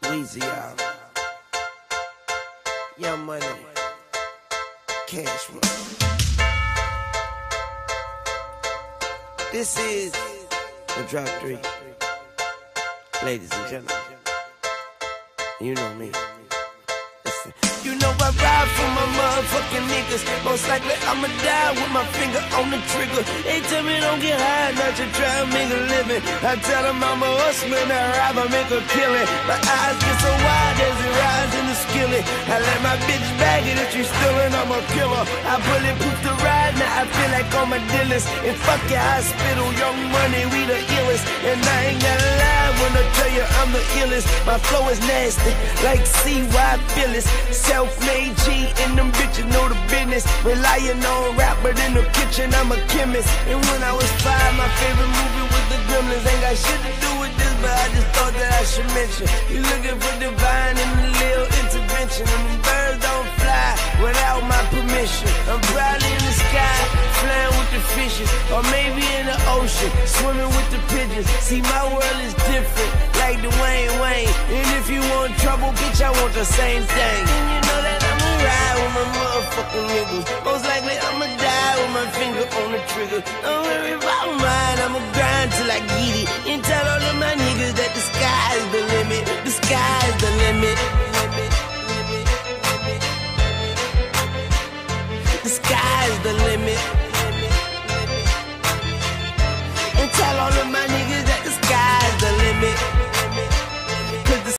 Weezy out. Young Money. Cash Flow. This is the Drop 3. Ladies and gentlemen, you know me. Listen. You know I ride for my motherfucking niggas. Most likely I'ma die with my finger on the trigger. They tell me don't get high, not to try to make a living. I tell them I'm a hustler, I'd rather make a killing. My eyes get so wide as it rise in the skillet. I let my bitch bag it, if she stealing, I'm a killer. I bulletproof the ride, now I feel like all my dealers. And fuck your hospital, Young Money, we the illest. And I ain't gotta lie when I tell you I'm the illest. My flow is nasty, like CY Phyllis. Self-made G and them bitches know the business. Relying on rap, but in the kitchen I'm a chemist. And when I was 5, my favorite movie was The Gremlins. Ain't got shit to do with this, but I just thought that I should mention. You looking for divine and a little intervention. And the birds don't fly without my permission. I'm probably in the sky, flying with the fishes. Or maybe in the ocean, swimming with the pigeons. See, my world is different, like Dwayne Wayne. And if you want trouble, bitch, I want the same thing. And you know that I'ma ride with my motherfucking niggas. Most likely I'ma die with my finger on the trigger. Don't worry about mine, I'ma grind till I get it. And tell all of my niggas that the sky is the limit. The sky is the limit.